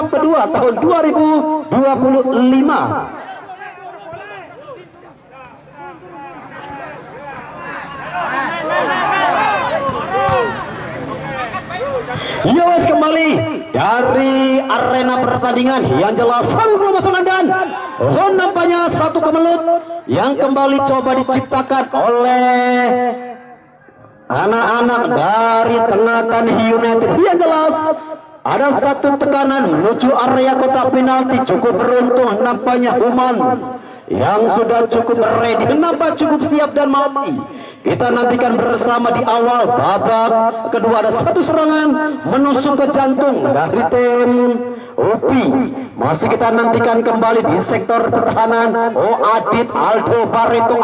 kedua tahun 2025. Yowes kembali dari arena pertandingan yang jelas selalu pemasangan dan nampaknya satu kemelut yang kembali coba diciptakan oleh anak-anak dari Tengatan United. Yang jelas ada satu tekanan menuju area kotak penalti, cukup beruntung nampaknya Human yang sudah cukup ready, nampak cukup siap dan mati. Kita nantikan bersama di awal babak kedua ada satu serangan menusuk ke jantung dari tim UPI. Masih kita nantikan kembali di sektor pertahanan. Adit Aldo Barreto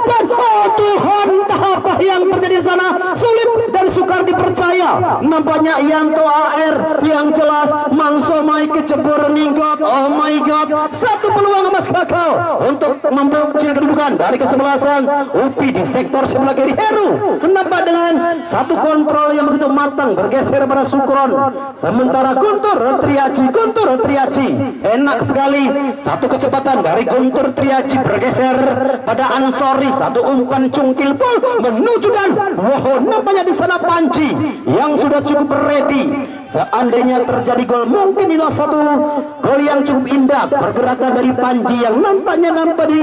dan oh Tuhan, apa yang terjadi di sana? Sulit dan sukar dipercaya. Nampaknya Yanto AR yang jelas Mangsomai kecebur ninggot. Oh my god, satu peluang emas gagal untuk memperkecil kedudukan dari kesebelasan UPI di sektor sebelah kiri. Heru kenapa dengan satu kontrol yang begitu matang bergeser pada Sukron, sementara Guntur Triaji enak sekali satu kecepatan dari Guntur Triaji bergeser pada Ansori, satu umpan cungkil pol menuju dan nampaknya di sana Panji yang sudah cukup ready. Seandainya terjadi gol, mungkin inilah satu gol yang cukup indah, pergerakan dari Panji yang nampaknya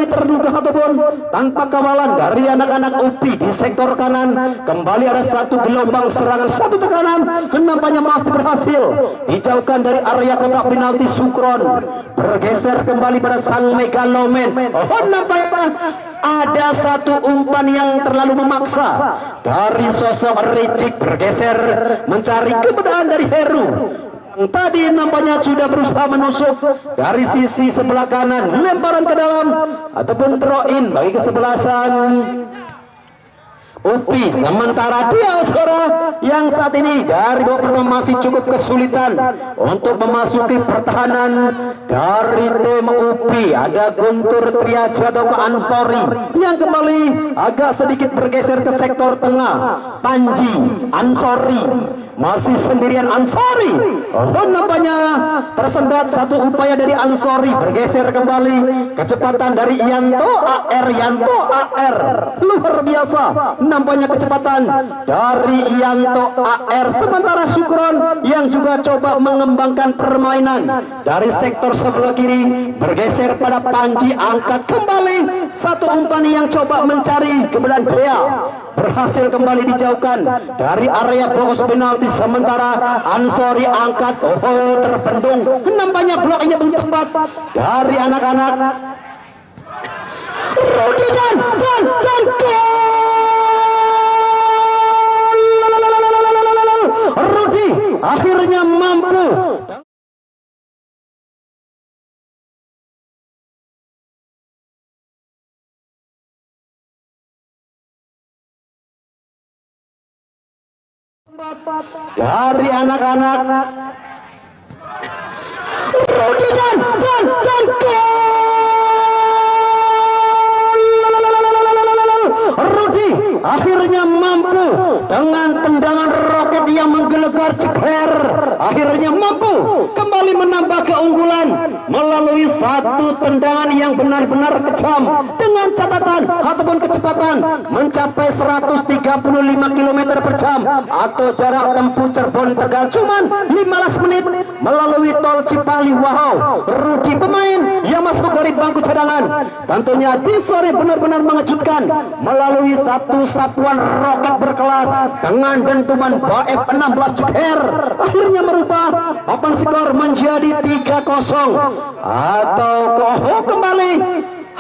terduga ataupun tanpa kawalan dari anak-anak UPI di sektor kanan. Kembali ada satu gelombang serangan, satu tekanan, nampaknya masih berhasil dijauhkan dari area kotak penalti. Sukron bergeser kembali pada sang Megaloman. Nampaknya ada satu umpan yang terlalu memaksa dari sosok Ricik, bergeser mencari keberadaan dari Heru. Tadi nampaknya sudah berusaha menusuk dari sisi sebelah kanan, lemparan ke dalam ataupun throw in bagi kesebelasan UPI. Sementara dia skora yang saat ini dari babak pertama masih cukup kesulitan untuk memasuki pertahanan dari tim UPI. Ada Guntur Triaji atau Ansori yang kembali agak sedikit bergeser ke sektor tengah. Panji Ansori masih sendirian. Ansori nampaknya tersendat satu upaya dari Ansori, bergeser kembali kecepatan dari Yanto AR luar biasa nampaknya kecepatan dari Yanto AR. Sementara Sukron yang juga coba mengembangkan permainan dari sektor sebelah kiri, bergeser pada Panji, angkat kembali satu umpan yang coba mencari keberadaan Bea, berhasil kembali dijauhkan dari area box penalti. Sementara Ansori angkat, terbendung, nampaknya bloknya belum tepat dari anak-anak Rudi dan Rudi akhirnya mampu. Dari anak-anak Rudi dan Rudi akhirnya mampu dengan tendangan roket yang menggelegar ceker, akhirnya mampu kembali menambah keunggulan melalui satu tendangan yang benar-benar kejam dengan catatan ataupun kecepatan mencapai 135 km per jam atau jarak tempuh Cirebon Tegal cuman 15 menit melalui tol Cipali. Wow, Rudi pemain yang masuk dari bangku cadangan tentunya di sore benar-benar mengejutkan melalui satu sapuan roket berkelas dengan dentuman Baef 16 ceker, akhirnya merubah papan skor menjadi 3-0 atau kembali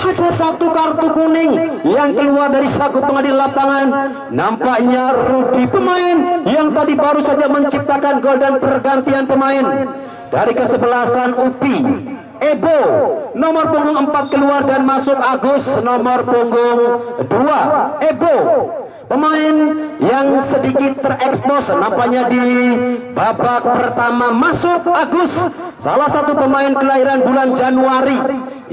ada satu kartu kuning yang keluar dari saku pengadil lapangan. Nampaknya Rudi pemain yang tadi baru saja menciptakan gol dan pergantian pemain dari kesebelasan UPI. Ebo nomor punggung 4 keluar dan masuk Agus nomor punggung 2. Ebo pemain yang sedikit terekspos nampaknya di babak pertama. Masuk Agus, salah satu pemain kelahiran bulan Januari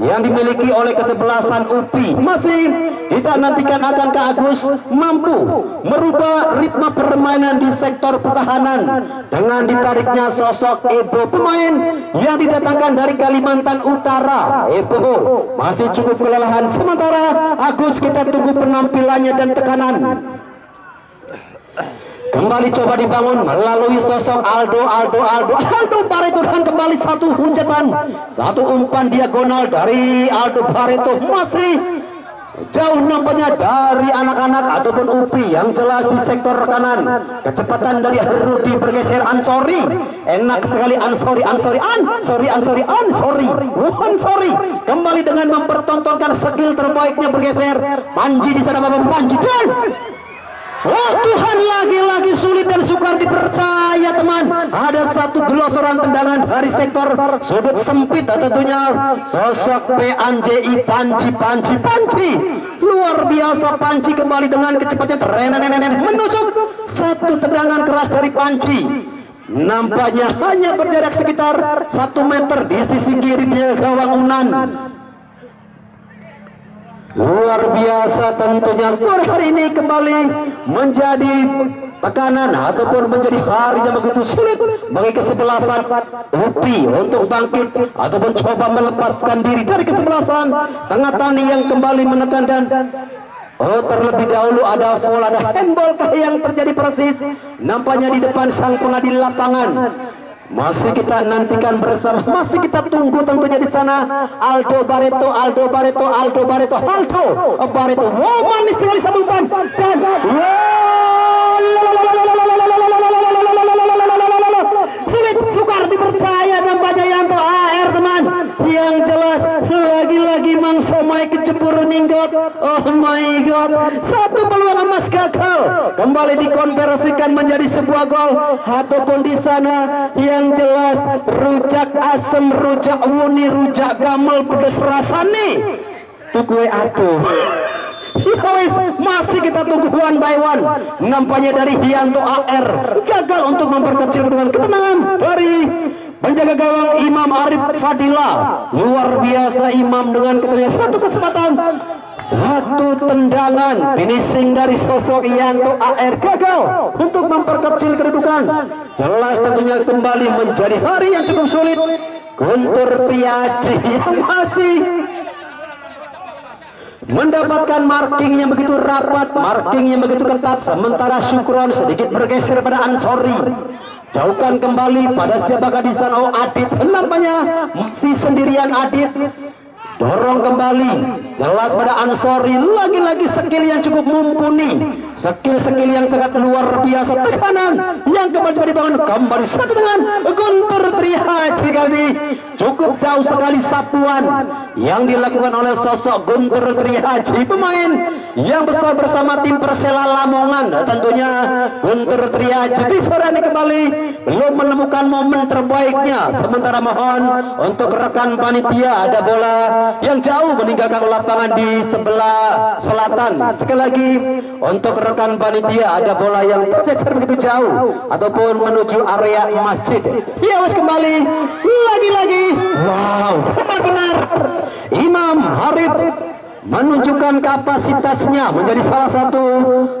yang dimiliki oleh kesebelasan UPI. Masih kita nantikan akan Kak Agus mampu merubah ritme permainan di sektor pertahanan dengan ditariknya sosok Ebo, pemain yang didatangkan dari Kalimantan Utara. Ebo masih cukup kelelahan, sementara Agus kita tunggu penampilannya dan tekanan. Kembali coba dibangun melalui sosok Aldo Barreto, dan kembali satu hujatan, satu umpan diagonal dari Aldo Barreto. Masih jauh nampaknya dari anak-anak ataupun Upi yang jelas di sektor kanan. Kecepatan dari Rudi bergeser Ansori, enak sekali Ansori kembali dengan mempertontonkan skill terbaiknya bergeser. Panji di sana, Bapak Panji, dan oh Tuhan, lagi-lagi sulit dan sukar dipercaya teman. Ada satu gelosoran tendangan dari sektor sudut sempit, tentunya sosok PNJI Panji. Luar biasa Panji kembali dengan kecepatan menusuk satu tendangan keras dari Panji. Nampaknya hanya berjarak sekitar 1 meter di sisi kirinya gawang Unan. Luar biasa tentunya sore hari ini kembali menjadi tekanan ataupun menjadi hari yang begitu sulit bagi kesebelasan Upi untuk bangkit ataupun coba melepaskan diri dari kesebelasan Tengah Tani yang kembali menekan. Dan terlebih dahulu ada foul, ada handball yang terjadi persis nampaknya di depan sang pengadil lapangan. Masih kita nantikan bersama, masih kita tunggu tentunya di sana. Aldo Barreto. Wow, manis sekali satu umpan dan sulit sukar dipercaya nampaknya Yanto AR teman. Yang jelas lagi-lagi Mang Somai kecebur ninggot. Oh my god, satu peluang emas gagal kembali dikonversikan menjadi sebuah gol. Ataupun di sana yang jelas rujak asem, rujak wuni, rujak gamal pedes rasane tukwe aduh. Yes, masih kita tunggu one by one. Nampaknya dari Hianto AR gagal untuk memperkecil dengan ketenangan dari penjaga gawang Imam Arif Fadila. Luar biasa Imam dengan ketenangan, satu kesempatan, satu tendangan finishing dari sosok Hianto AR gagal untuk memperkecil kedudukan. Jelas tentunya kembali menjadi hari yang cukup sulit. Guntur Triaji yang masih mendapatkan marking yang begitu rapat, marking yang begitu ketat, sementara Syukron sedikit bergeser pada Ansori. Jauhkan kembali pada siapakah di sana? Oh Adit, nampaknya masih sendirian Adit. Dorong kembali, jelas pada Ansori, lagi-lagi skill yang cukup mumpuni, skill yang sangat luar biasa. Tekanan yang kembali dibangun, kembali satu dengan Guntur Trihaji kali cukup jauh sekali sapuan yang dilakukan oleh sosok Guntur Trihaji, pemain yang besar bersama tim Persela Lamongan. Tentunya Guntur Trihaji di sore ini kembali belum menemukan momen terbaiknya. Sementara mohon untuk rekan panitia, ada bola yang jauh meninggalkan lapangan di sebelah selatan. Sekali lagi untuk rekan panitia, ada bola yang tercecer begitu jauh ataupun menuju area masjid. Ya wes, kembali lagi-lagi. Wow, benar-benar Imam Arif menunjukkan kapasitasnya menjadi salah satu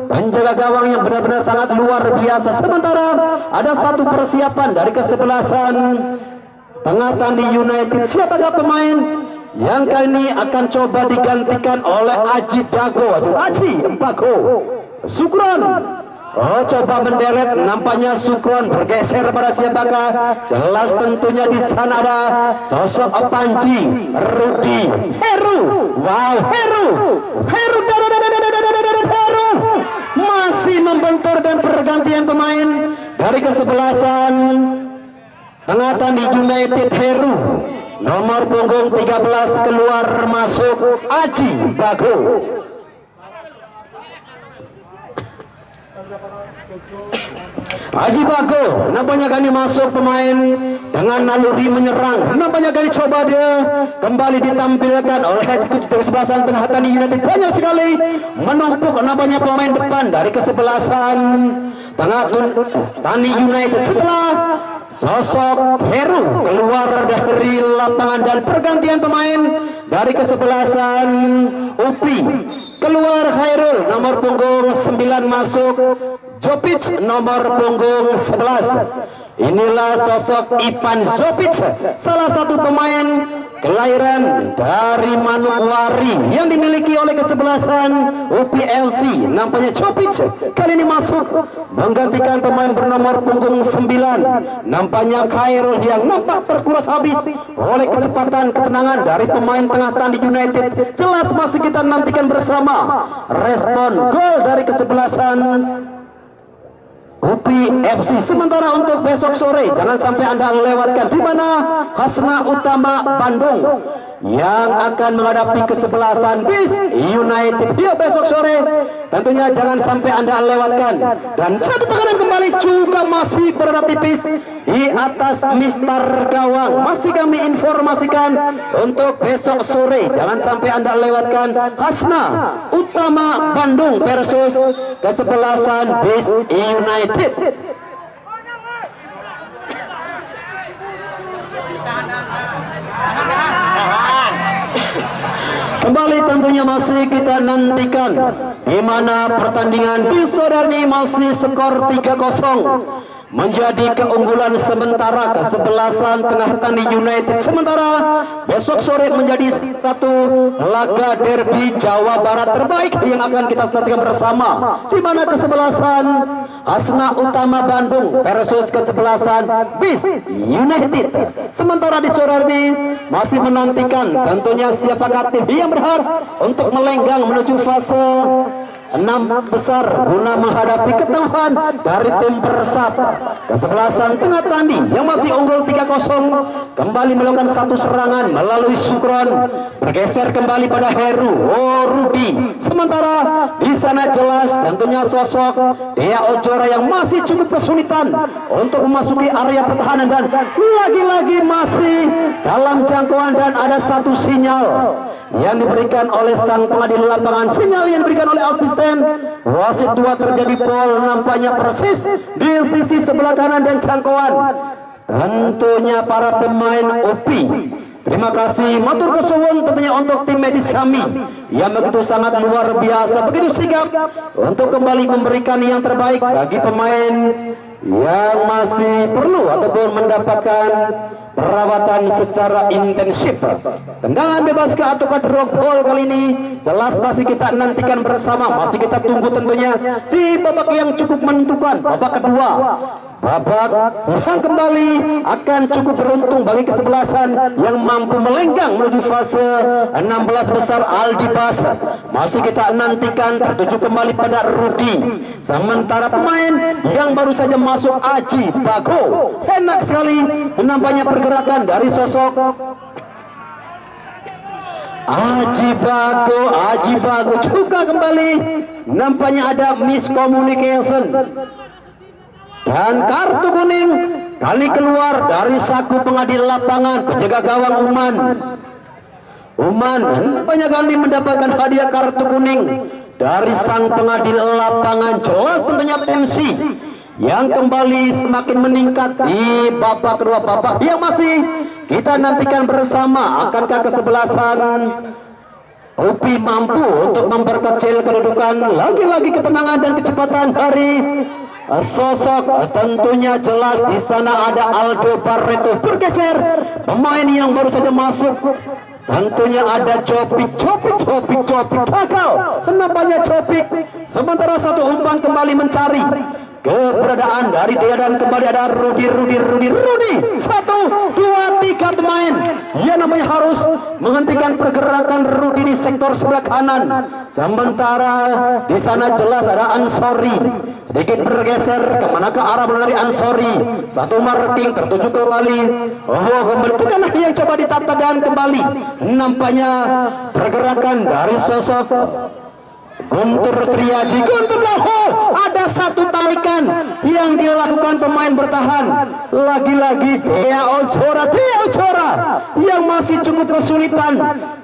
penjaga gawang yang benar-benar sangat luar biasa. Sementara ada satu persiapan dari kesebelasan Tengah Tani United. Siapakah pemain yang kali ini akan coba digantikan oleh Aji Bago? Sukron. Oh, coba menderek, nampaknya Sukron bergeser pada siapakah? Jelas tentunya di sana ada sosok Panji, Rudi, Heru. Wow, Heru masih membentur, dan pergantian pemain dari kesebelasan Tengah Tani United. Heru nomor punggung 13 keluar masuk Aji Bago. Aji Bago nampaknya kali masuk pemain dengan naluri menyerang. Nampaknya kali coba dia kembali ditampilkan oleh head coach dari kesebelasan Tengah Tani United. Banyak sekali menumpuk nampaknya pemain depan dari kesebelasan Tengah Tani United. Setelah sosok Heru keluar dari lapangan dan pergantian pemain dari kesebelasan Upi, keluar Khairul nomor punggung 9 masuk Jopic nomor punggung 11. Inilah sosok Ivan Jopic, salah satu pemain kelahiran dari Manokwari yang dimiliki oleh kesebelasan UPLC. Nampaknya Jopic kali ini masuk menggantikan pemain bernomor punggung 9. Nampaknya Khairul yang nampak terkuras habis oleh kecepatan ketenangan dari pemain tengah Tandi United. Jelas masih kita nantikan bersama respon gol dari kesebelasan UPI FC. Sementara untuk besok sore jangan sampai Anda lewatkan di mana Hasna Utama Bandung yang akan menghadapi kesebelasan BIS United. Ya, besok sore tentunya jangan sampai Anda lewatkan. Dan satu tekanan kembali juga masih berada tipis di atas Mister Gawang. Masih kami informasikan untuk besok sore jangan sampai Anda lewatkan Hasna Utama Bandung versus kesebelasan BIS United. Kembali tentunya masih kita nantikan di mana pertandingan di sore ini masih skor 3-0 menjadi keunggulan sementara kesebelasan Tengah Tani United. Sementara besok sore menjadi satu laga derby Jawa Barat terbaik yang akan kita saksikan bersama, di mana kesebelasan Hasna Utama Bandung versus kesebelasan BIS United. Sementara di sore ini masih menantikan tentunya siapakah tim yang berhak untuk melenggang menuju fase 6 besar guna menghadapi ketauan dari tim Persab. Kesebelasan Tengah Tandi yang masih unggul 3-0 kembali melakukan satu serangan melalui Sukron, bergeser kembali pada Heru Rudi. Sementara di sana jelas tentunya sosok Dea Ojora yang masih cukup kesulitan untuk memasuki area pertahanan dan lagi-lagi masih dalam jangkauan, dan ada satu sinyal yang diberikan oleh sang pengadil lapangan, sinyal yang diberikan oleh asisten wasit tua. Terjadi foul nampaknya persis di sisi sebelah kanan dan jangkauan tentunya para pemain UPI. Terima kasih matur kesuwun tentunya untuk tim medis kami yang begitu sangat luar biasa, begitu sigap untuk kembali memberikan yang terbaik bagi pemain yang masih perlu ataupun mendapatkan perawatan secara intensif. Tendangan bebas ke ataukah drop ball kali ini jelas masih kita nantikan bersama, masih kita tunggu tentunya di babak yang cukup menentukan, babak kedua. Babak yang kembali akan cukup beruntung bagi kesebelasan yang mampu melenggang menuju fase 16 besar Aldibas. Masih kita nantikan tertuju kembali pada Rudi. Sementara pemain yang baru saja masuk Aji Bago, enak sekali nampaknya pergerakan dari sosok Aji Bago juga kembali nampaknya ada miscommunication. Dan kartu kuning kali keluar dari saku pengadil lapangan penjaga gawang Uman banyak kali mendapatkan hadiah kartu kuning dari sang pengadil lapangan. Jelas tentunya tensi yang kembali semakin meningkat di babak kedua, babak yang masih kita nantikan bersama. Akankah kesebelasan UPI mampu untuk memperkecil kedudukan? Lagi-lagi ketenangan dan kecepatan dari sosok tentunya jelas di sana ada Aldo Barreto, bergeser pemain yang baru saja masuk. Tentunya ada Copik gagal nampaknya Copik. Sementara satu umpan kembali mencari keberadaan dari dia dan kembali ada Rudi. 1, 2, 3 pemain yang namanya harus menghentikan pergerakan Rudi di sektor sebelah kanan. Sementara di sana jelas ada Ansori sedikit bergeser kemana ke arah dari Ansori. Satu marking tertuju kembali. Kembali tekan yang coba ditata dan kembali nampaknya pergerakan dari sosok Guntur Triaji. Guntur ada satu tarikan yang dilakukan pemain bertahan. Lagi-lagi Dea Ojora yang masih cukup kesulitan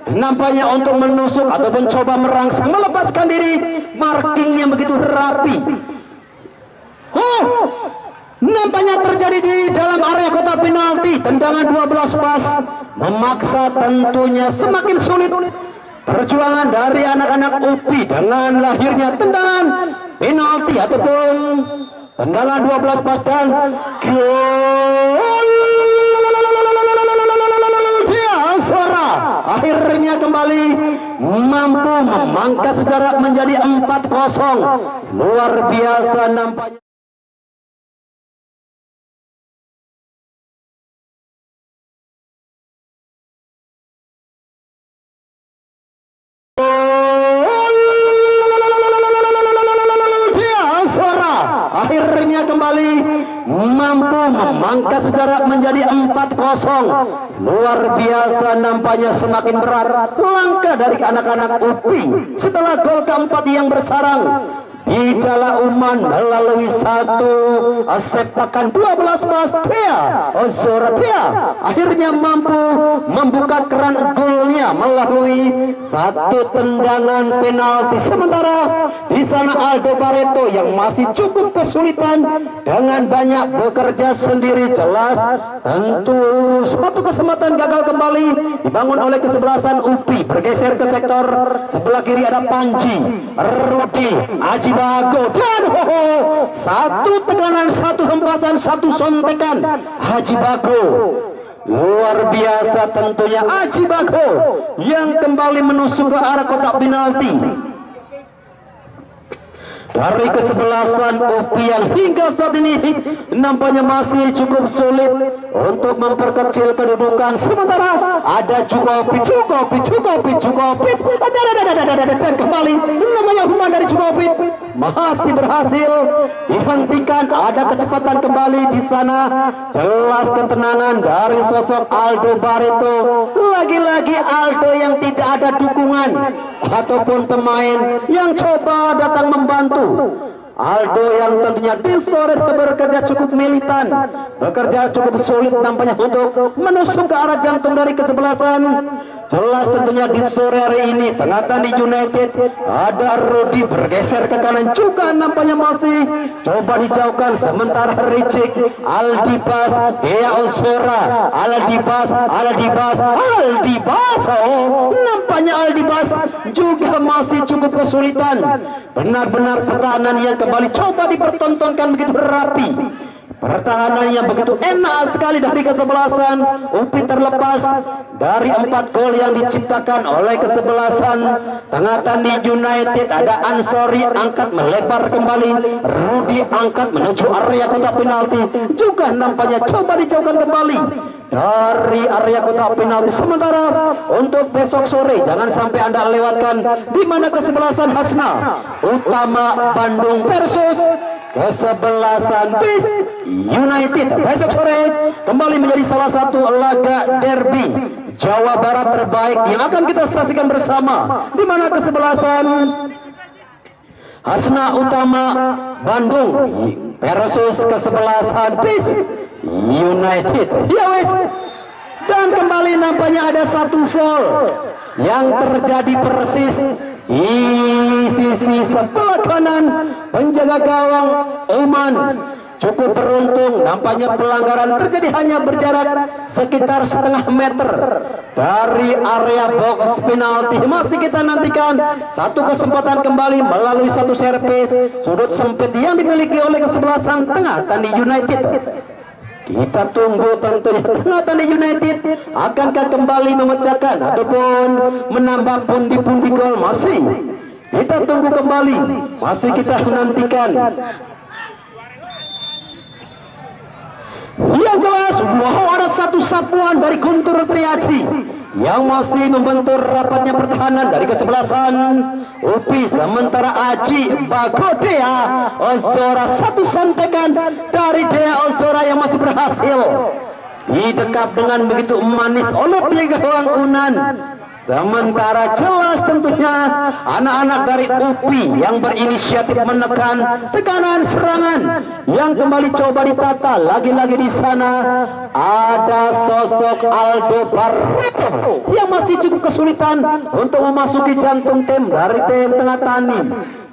nampaknya untuk menusuk ataupun coba merangsang melepaskan diri. Marking yang begitu rapi. Nampaknya terjadi di dalam area kotak penalti. Tendangan 12 pas memaksa tentunya semakin sulit perjuangan dari anak-anak UPI dengan lahirnya tendangan penalti ataupun tendangan 12 pas dan gol. Suara akhirnya kembali mampu memangkas sejarah menjadi 4-0. Luar biasa nampaknya. Akhirnya kembali mampu memangkas sejarah menjadi 4-0. Luar biasa nampaknya semakin berat langkah dari anak-anak UPI setelah gol keempat yang bersarang di Jala Uman melalui satu sepakan 12 pas Thea Ozora Thea akhirnya mampu membuka keran golnya melalui satu tendangan penalti. Sementara di sana Aldo Barreto yang masih cukup kesulitan dengan banyak bekerja sendiri, jelas tentu suatu kesempatan gagal kembali dibangun oleh kesebelasan UPI. Bergeser ke sektor sebelah kiri ada Panji Rudi Aji Bago dan satu teganan, satu hempasan, satu sontekan Haji Bago. Luar biasa tentunya Haji Bago yang kembali menusuk ke arah kotak penalti. Dari kesebelasan UPI yang hingga saat ini nampaknya masih cukup sulit untuk memperkecil kedudukan. Sementara ada Djukovic dan kembali namanya hukuman dari Djukovic masih berhasil dihentikan. Ada kecepatan kembali di sana, jelas ketenangan dari sosok Aldo Barreto. Lagi-lagi Aldo yang tidak ada dukungan ataupun pemain yang coba datang membantu. Aldo yang tentunya disorot bekerja cukup militan, bekerja cukup sulit nampaknya untuk menusuk ke arah jantung dari kesebelasan. Jelas tentunya di sore hari ini Tengah Tani United ada Rudi bergeser ke kanan juga nampaknya masih coba dijauhkan. Sementara Ricik Aldibas Dea Ozora Aldibas nampaknya Aldibas juga masih cukup kesulitan. Benar-benar pertahanan yang kembali coba dipertontonkan begitu rapi. Pertahanannya begitu enak sekali dari kesebelasan UPI, terlepas dari 4 gol yang diciptakan oleh kesebelasan Tengah Tani United. Ada Ansori angkat melebar kembali, Rudi angkat menuju area kotak penalti, juga nampaknya coba dijauhkan kembali dari area kotak penalti. Sementara untuk besok sore jangan sampai Anda lewatkan di mana kesebelasan Hasna Utama Bandung versus kesebelasan BIS United besok sore kembali menjadi salah satu laga derby Jawa Barat terbaik yang akan kita saksikan bersama, di mana kesebelasan Hasna Utama Bandung versus kesebelasan BIS United. Ya wes, dan kembali nampaknya ada satu foul yang terjadi persis di sisi sebelah kanan penjaga gawang Oman. Cukup beruntung, nampaknya pelanggaran terjadi hanya berjarak sekitar setengah meter dari area box penalti. Masih kita nantikan satu kesempatan kembali melalui satu servis sudut sempit yang dimiliki oleh kesebelasan Tengah Tani United. Kita tunggu tentunya Tengah Tani United akankah kembali memecahkan ataupun menambah pundi-pundi gol. Masih kita tunggu kembali, masih kita nantikan. Yang jelas, wow, ada satu sapuan dari Guntur Triaji yang masih membentur rapatnya pertahanan dari kesebelasan UPI. Sementara Aji Bagodea Ozora, satu sontekan dari Dea Ozora yang masih berhasil didekap dengan begitu manis oleh penjaga gawang Unan. Sementara jelas tentunya anak-anak dari UPI yang berinisiatif menekan tekanan serangan yang kembali coba ditata. Lagi-lagi di sana ada sosok Aldo Barreto yang masih cukup kesulitan untuk memasuki jantung tim dari tim Tengah Tani.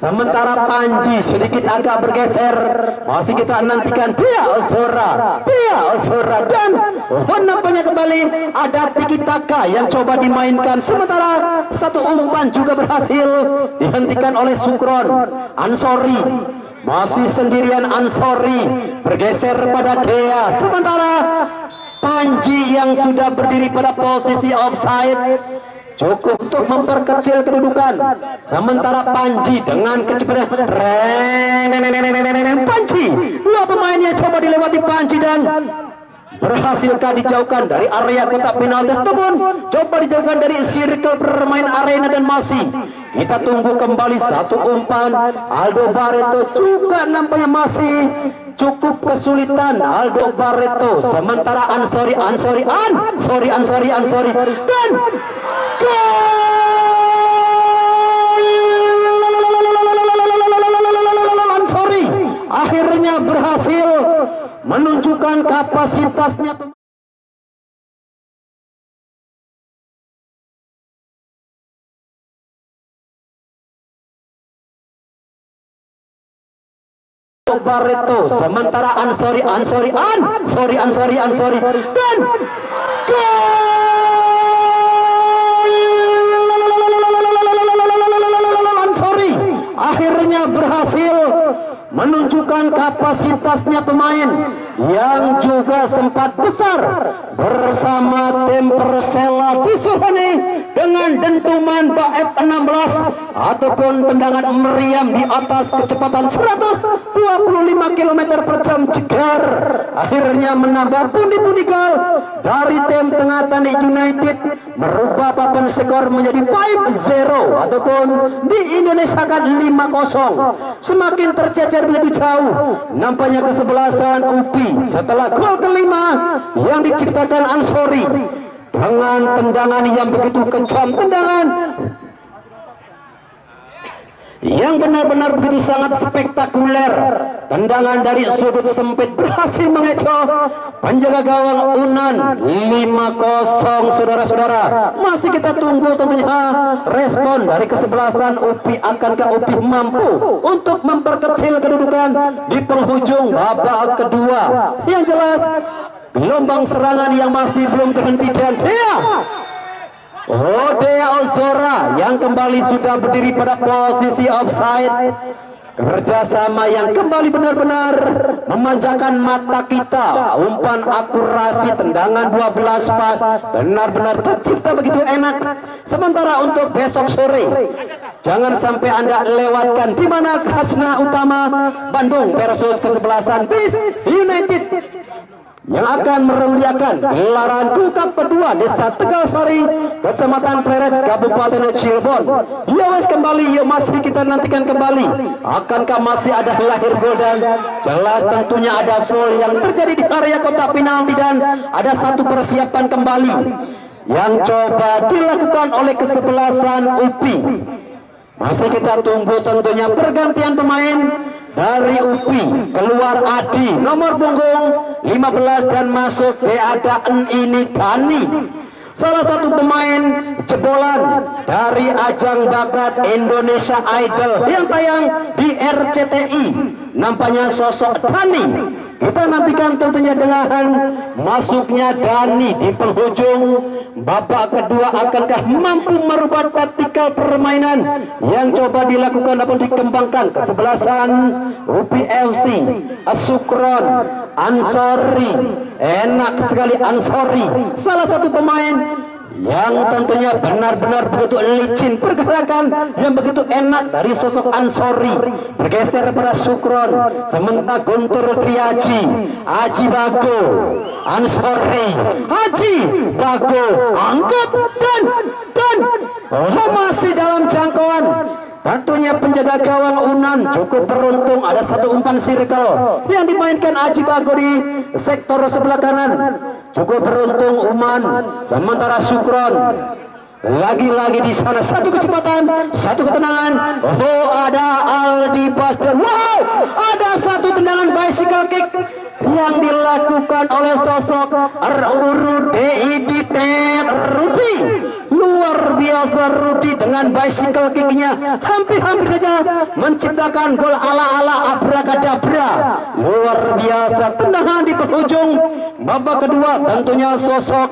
Sementara Panji sedikit agak bergeser. Masih kita nantikan Dia Ozora dan nampaknya kembali ada tiki taka yang coba dimainkan. Sementara satu umpan juga berhasil dihentikan oleh Sukron. Ansori masih sendirian, Ansori bergeser pada Dea. Sementara Panji yang sudah berdiri pada posisi offside cukup untuk memperkecil kedudukan. Sementara Panji dengan kecepatan Panji, dua pemainnya coba dilewati Panji dan berhasilkah dijauhkan dari area kotak penalti ataupun coba dijauhkan dari circle permain arena. Dan masih kita tunggu kembali satu umpan. Aldo Barreto juga nampaknya masih cukup kesulitan. Aldo Barreto, sementara Ansori dan Ansori akhirnya berhasil menunjukkan kapasitasnya. Barreto, sementara Ansori dan Ansori akhirnya berhasil menunjukkan kapasitasnya pemain yang juga sempat besar bersama tim Persela di Surabaya dengan dentuman Baep 16 ataupun tendangan meriam di atas kecepatan 125 km per jam cegar akhirnya menambah pundi-pundi gol dari tim Tengah Tani United, merubah papan skor menjadi 5-0 ataupun di Indonesia kan 5-0. Semakin tercecer begitu jauh nampaknya kesebelasan UPI setelah gol kelima yang diciptakan Ansori dengan tendangan yang begitu kejam, tendangan yang benar-benar begitu sangat spektakuler. Tendangan dari sudut sempit berhasil mengecoh penjaga gawang Unan. 5-0 saudara-saudara. Masih kita tunggu tentunya respon dari kesebelasan UPI. Akankah UPI mampu untuk memperkecil kedudukan di penghujung babak kedua? Yang jelas gelombang serangan yang masih belum terhenti dan Dea Ozora yang kembali sudah berdiri pada posisi offside. Kerjasama yang kembali benar-benar memanjakan mata kita. Umpan akurasi, tendangan 12 pas, benar-benar tercipta begitu enak. Sementara untuk besok sore, jangan sampai Anda lewatkan di mana khasna utama Bandung versus kesebelasan BIS United yang akan meremeriahkan gelaran Cup kedua Desa Tegal Sari, Kecamatan Pleret, Kabupaten Cirebon. Yowes kembali, yuk masih kita nantikan kembali. Akankah masih ada lahir gol dan jelas tentunya ada foul yang terjadi di area kotak penalti dan ada satu persiapan kembali yang coba dilakukan oleh kesebelasan UPI. Masih kita tunggu tentunya pergantian pemain. Dari UPI keluar Adi nomor punggung 15 dan masuk ada ini Dani, salah satu pemain jebolan dari ajang bakat Indonesia Idol yang tayang di RCTI. Nampaknya sosok Dani. Kita nantikan tentunya dengan masuknya Dani di penghujung babak kedua. Akankah mampu merubah taktikal permainan yang coba dilakukan ataupun dikembangkan kesebelasan UPFC? Sukron, Ansori, enak sekali Ansori, salah satu pemain yang tentunya benar-benar begitu licin, pergerakan yang begitu enak dari sosok Ansori. Bergeser pada Sukron, sementara Guntur Triaji, Aji Bago, Ansori, Aji Bago, angkat dan masih dalam jangkauan. Tentunya penjaga gawang Unan cukup beruntung, ada satu umpan circle yang dimainkan Aji Bago di sektor sebelah kanan. Cukup beruntung Uman, sementara Sukron lagi-lagi di sana satu kecepatan, satu ketenangan. Oh, ada Aldi Bas dan wow, ada satu tendangan bicycle kick yang dilakukan oleh sosok Rudi. Luar biasa Rudi dengan dengan bicycle kicknya hampir saja menciptakan gol ala-ala abrakadabra. Luar biasa tendangan di penghujung babak kedua. Tentunya sosok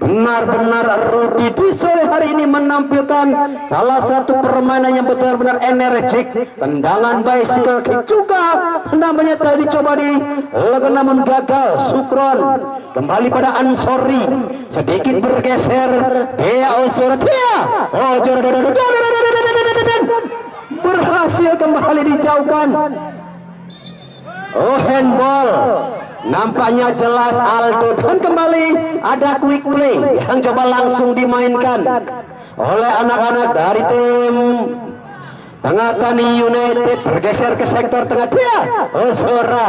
benar-benar Rudi di sore hari ini menampilkan salah satu permainan yang benar-benar energik. Tendangan bicycle kick juga namanya tadi coba dilakukan namun gagal. Sukron kembali pada Ansori, sedikit bergeser. Dia berhasil kembali dijauhkan. Oh, handball. Nampaknya jelas Aldo, dan kembali ada quick play yang coba langsung dimainkan oleh anak-anak dari tim Tengah Tani United, bergeser ke sektor tengah. Dia Ozora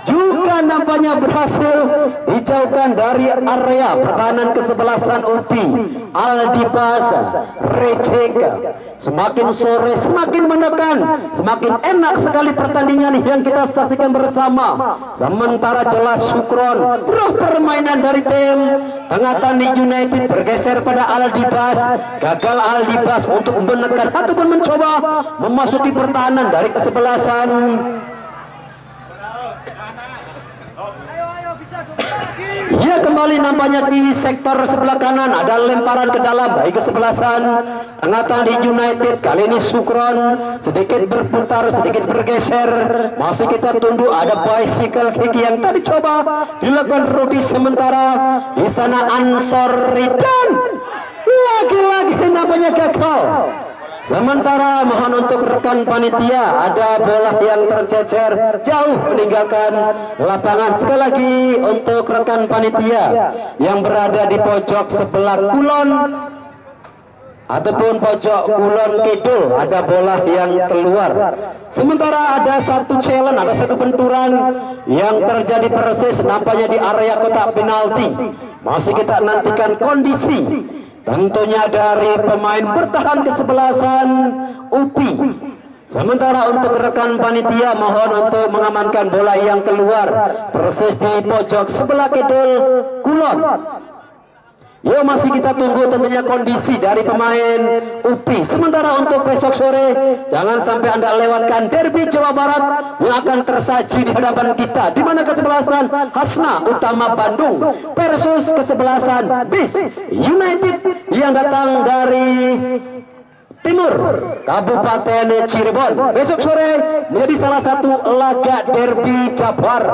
juga nampaknya berhasil dijauhkan dari area pertahanan kesebelasan UPI. Aldibas Rejeka semakin sore semakin menekan, semakin enak sekali pertandingan yang kita saksikan bersama. Sementara jelas Sukron, roh permainan dari tim Tengah Tani United bergeser pada Aldibas. Gagal Aldibas untuk menekan ataupun mencoba memasuki pertahanan dari kesebelasan. Ya, kembali nampaknya di sektor sebelah kanan ada lemparan ke dalam bagi kesebelasan Tengah Tani United. Kali ini Sukron sedikit berputar, sedikit bergeser. Masih kita tunduk, ada bicycle kick yang tadi coba dilakukan Rudi. Sementara di sana Ansori, dan lagi-lagi nampaknya gagal. Sementara mohon untuk rekan panitia, ada bola yang tercecer jauh meninggalkan lapangan. Sekali lagi untuk rekan panitia yang berada di pojok sebelah kulon ataupun pojok kulon kidul, ada bola yang keluar. Sementara ada satu challenge, ada satu benturan yang terjadi persis nampaknya di area kotak penalti. Masih kita nantikan kondisi tentunya dari pemain bertahan kesebelasan UPI. Sementara untuk rekan panitia mohon untuk mengamankan bola yang keluar persis di pojok sebelah kidul kulon. Yo, masih kita tunggu tentunya kondisi dari pemain UPI. Sementara untuk besok sore, jangan sampai Anda lewatkan derby Jawa Barat yang akan tersaji di hadapan kita, di mana kesebelasan Hasna Utama Bandung versus kesebelasan BIS United yang datang dari Timur Kabupaten Cirebon. Besok sore menjadi salah satu laga derby Jabar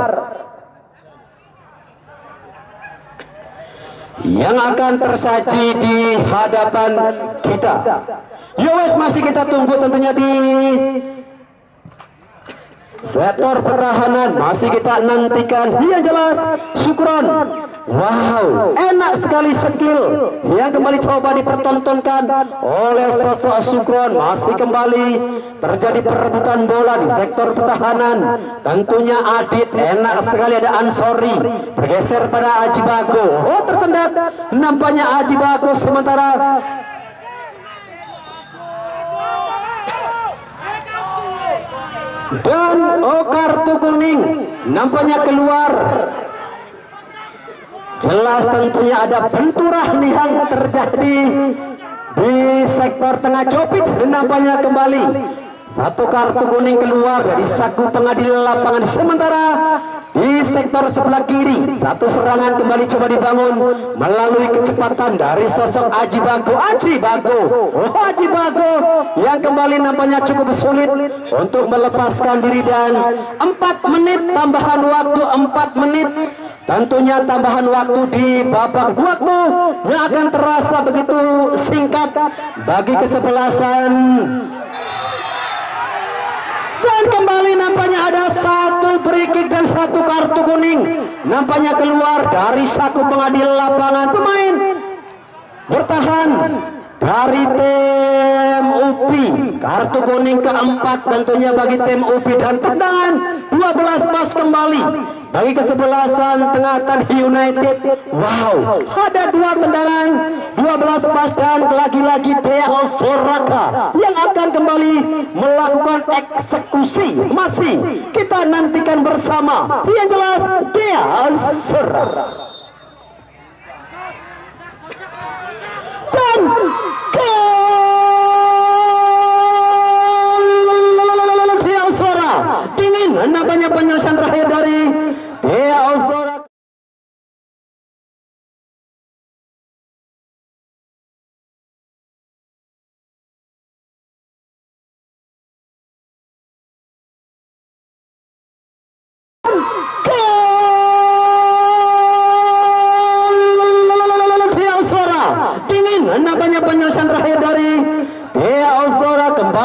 yang akan tersaji di hadapan kita. Yowes, masih kita tunggu tentunya di sektor pertahanan. Masih kita nantikan. Yang jelas Sukron, wow, enak sekali skill yang kembali coba dipertontonkan oleh sosok Sukron. Masih kembali terjadi perebutan bola di sektor pertahanan. Tentunya Adit, enak sekali ada Ansori, bergeser pada Aji Bago. Oh, tersendat nampaknya Aji Bago. Sementara dan kartu kuning nampaknya keluar. Jelas tentunya ada benturan yang terjadi di sektor tengah. Jopic nampaknya kembali satu kartu kuning keluar dari saku pengadil lapangan. Sementara di sektor sebelah kiri satu serangan kembali coba dibangun melalui kecepatan dari sosok Aji Bago. Aji Bago, oh Aji Bago yang kembali nampaknya cukup sulit untuk melepaskan diri. Dan 4 menit tambahan waktu, 4 menit tentunya tambahan waktu di babak waktu yang akan terasa begitu singkat bagi kesebelasan. Dan kembali nampaknya ada satu free kick dan satu kartu kuning nampaknya keluar dari saku pengadil lapangan. Pemain bertahan dari tim UPI, kartu kuning keempat tentunya bagi tim UPI. Dan tendangan 12 pas kembali bagi kesebelasan Tengah Tani United. Wow, ada 2 tendangan 12 pas, dan lagi-lagi Dea Soraka yang akan kembali melakukan eksekusi. Masih kita nantikan bersama. Yang jelas Dea Soraka. Dan gol!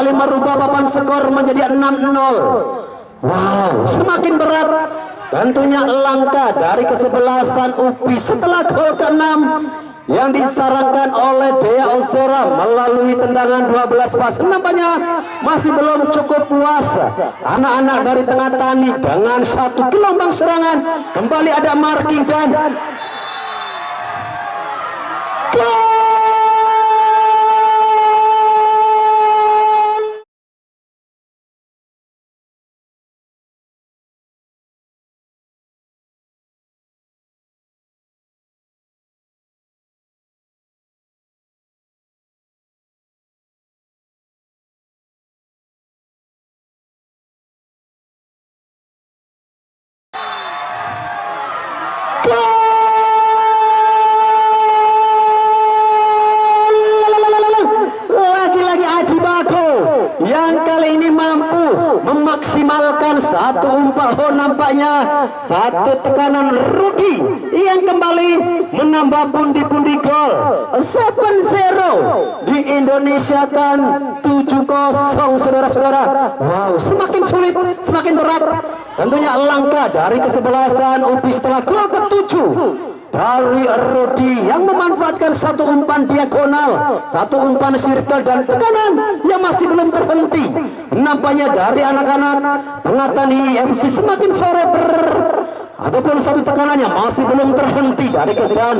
kembali merubah papan skor menjadi 6-0. Wow, semakin berat. Tentunya langkah dari kesebelasan UPI setelah gol ke-6 yang disarankan oleh Dea Ozora melalui tendangan 12 pas. Nampaknya masih belum cukup puas anak-anak dari Tengah Tani dengan satu gelombang serangan. Kembali ada marking dan gol. Lagi-lagi Aji Bako yang kali ini mampu memaksimalkan satu umpan. Oh, nampaknya satu tekanan Rudi yang kembali menambah pundi-pundi gol. 7-0 di Indonesia kan 7-0, saudara-saudara. Wow, semakin sulit, semakin berat. Tentunya langkah dari kesebelasan UPI setelah gol ke-7 dari Rudi yang memanfaatkan satu umpan diagonal, satu umpan circle dan tekanan yang masih belum terhenti. Nampaknya dari anak-anak Tengah Tani FC semakin sore ataupun satu tekanan yang masih belum terhenti dari keadaan.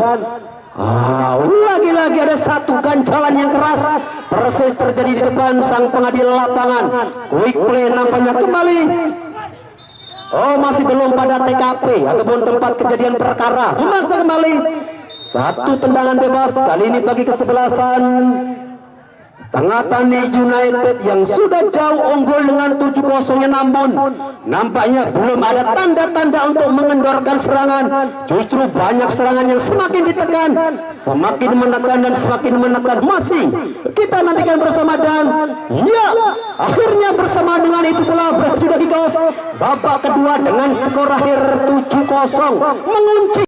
Lagi-lagi ada satu ganjalan yang keras persis terjadi di depan sang pengadil lapangan. Quick play nampaknya kembali. Oh, masih belum pada TKP ataupun tempat kejadian perkara. Memaksa kembali satu tendangan bebas kali ini bagi kesebelasan Tengah Tani United yang sudah jauh unggul dengan 7-0-nya, namun nampaknya belum ada tanda-tanda untuk mengendorkan serangan. Justru banyak serangan yang semakin ditekan, semakin menekan dan semakin menekan. Masih kita nantikan bersama dan ya, akhirnya bersama dengan itu pula sudah kick off babak kedua dengan skor akhir 7-0 mengunci